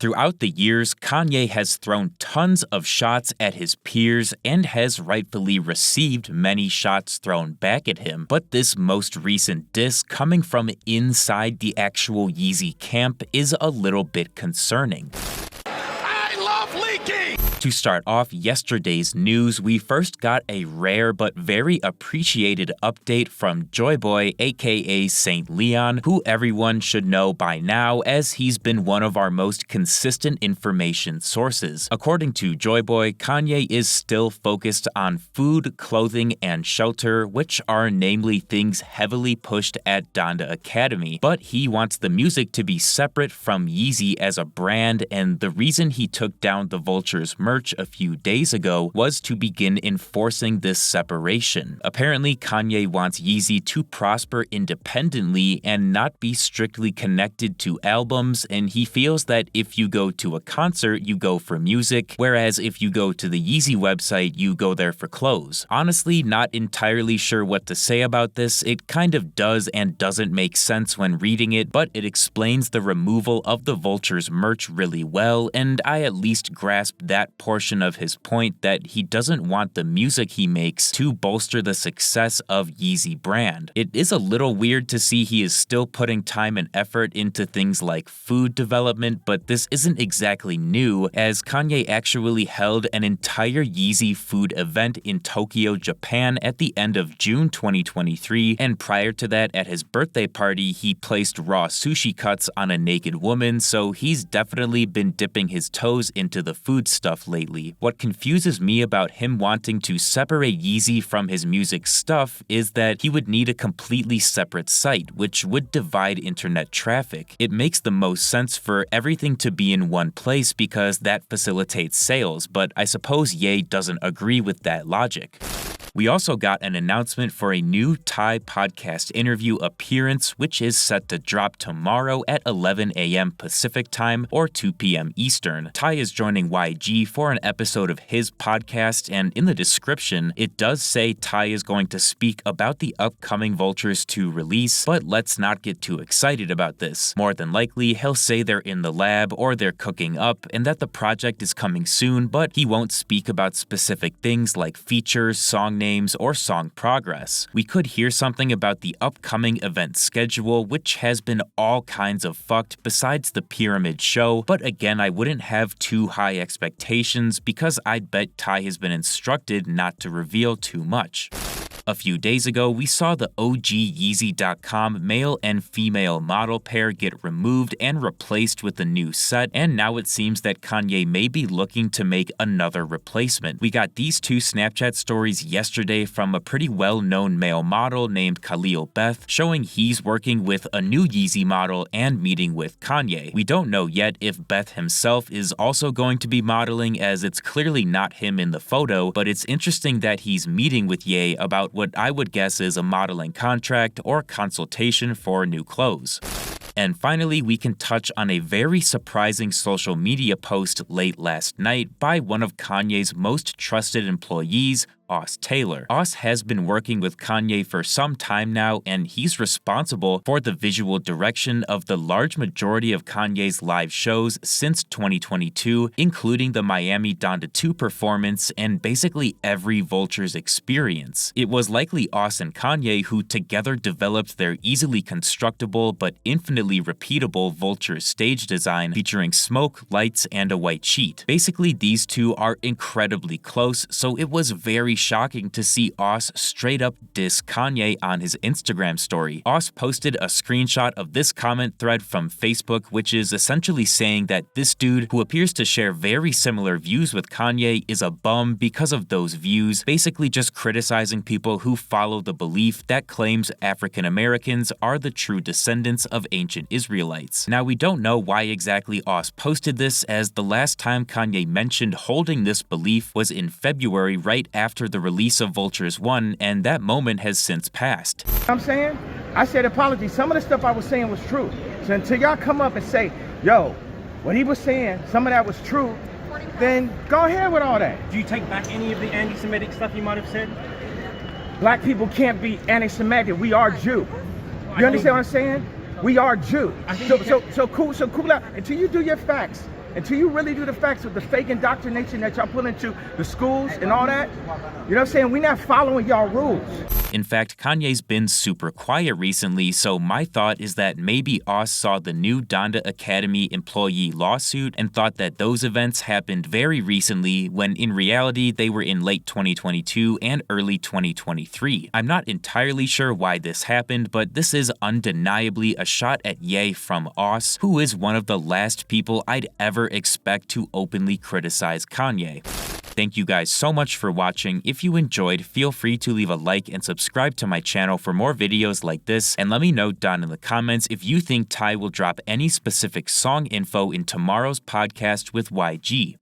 Throughout the years, Kanye has thrown tons of shots at his peers and has rightfully received many shots thrown back at him, but this most recent diss coming from inside the actual Yeezy camp is a little bit concerning. I love leaking! To start off yesterday's news, we first got a rare but very appreciated update from Joyboy, aka Saint Leon, who everyone should know by now as he's been one of our most consistent information sources. According to Joyboy, Kanye is still focused on food, clothing, and shelter, which are namely things heavily pushed at Donda Academy, but he wants the music to be separate from Yeezy as a brand, and the reason he took down the Vulture's merch a few days ago was to begin enforcing this separation. Apparently, Kanye wants Yeezy to prosper independently and not be strictly connected to albums, and he feels that if you go to a concert, you go for music, whereas if you go to the Yeezy website, you go there for clothes. Honestly, not entirely sure what to say about this. It kind of does and doesn't make sense when reading it, but it explains the removal of the Vulture's merch really well, and I at least grasped that portion of his point that he doesn't want the music he makes to bolster the success of Yeezy brand. It is a little weird to see he is still putting time and effort into things like food development, but this isn't exactly new, as Kanye actually held an entire Yeezy food event in Tokyo, Japan at the end of June 2023, and prior to that, at his birthday party, he placed raw sushi cuts on a naked woman, so he's definitely been dipping his toes into the food stuff lately. What confuses me about him wanting to separate Yeezy from his music stuff is that he would need a completely separate site, which would divide internet traffic. It makes the most sense for everything to be in one place because that facilitates sales, but I suppose Ye doesn't agree with that logic. We also got an announcement for a new Ty podcast interview appearance, which is set to drop tomorrow at 11 a.m. Pacific time or 2 p.m. Eastern. Ty is joining YG for an episode of his podcast, and in the description, it does say Ty is going to speak about the upcoming Vultures 2 release, but let's not get too excited about this. More than likely, he'll say they're in the lab or they're cooking up and that the project is coming soon, but he won't speak about specific things like features, song names, or song progress. We could hear something about the upcoming event schedule, which has been all kinds of fucked besides the Pyramid show, but again, I wouldn't have too high expectations because I'd bet Ty has been instructed not to reveal too much. A few days ago, we saw the OG.Yeezy.com male and female model pair get removed and replaced with a new set, and now it seems that Kanye may be looking to make another replacement. We got these two Snapchat stories yesterday from a pretty well-known male model named Khalil Beth, showing he's working with a new Yeezy model and meeting with Kanye. We don't know yet if Beth himself is also going to be modeling, as it's clearly not him in the photo, but it's interesting that he's meeting with Ye about what I would guess is a modeling contract or consultation for new clothes. And finally, we can touch on a very surprising social media post late last night by one of Kanye's most trusted employees, Os Taylor. Os has been working with Kanye for some time now, and he's responsible for the visual direction of the large majority of Kanye's live shows since 2022, including the Miami Donda 2 performance and basically every Vulture's experience. It was likely Os and Kanye who together developed their easily constructible but infinitely repeatable Vulture stage design featuring smoke, lights, and a white sheet. Basically, these two are incredibly close, so it was very shocking to see Os straight up diss Kanye on his Instagram story. Os posted a screenshot of this comment thread from Facebook, which is essentially saying that this dude, who appears to share very similar views with Kanye, is a bum because of those views, basically just criticizing people who follow the belief that claims African Americans are the true descendants of ancient Israelites. Now, we don't know why exactly Os posted this, as the last time Kanye mentioned holding this belief was in February, right after the release of Vultures 1, and that moment has since passed. I'm saying, I said apologies. Some of the stuff I was saying was true. So until y'all come up and say, yo, what he was saying, some of that was true, then go ahead with all that. Do you take back any of the anti-Semitic stuff you might have said? Black people can't be anti-Semitic. We are Jew. You understand what I'm saying? We are Jew. So cool out. Until you do your facts, Until you really do the facts with the fake indoctrination that y'all put into the schools and all that, you know what I'm saying? We're not following y'all rules. In fact, Kanye's been super quiet recently, so my thought is that maybe Oz saw the new Donda Academy employee lawsuit and thought that those events happened very recently when in reality they were in late 2022 and early 2023. I'm not entirely sure why this happened, but this is undeniably a shot at Ye from Oz, who is one of the last people I'd ever expect to openly criticize Kanye. Thank you guys so much for watching. If you enjoyed, feel free to leave a like and subscribe to my channel for more videos like this, and let me know down in the comments if you think Ty will drop any specific song info in tomorrow's podcast with YG.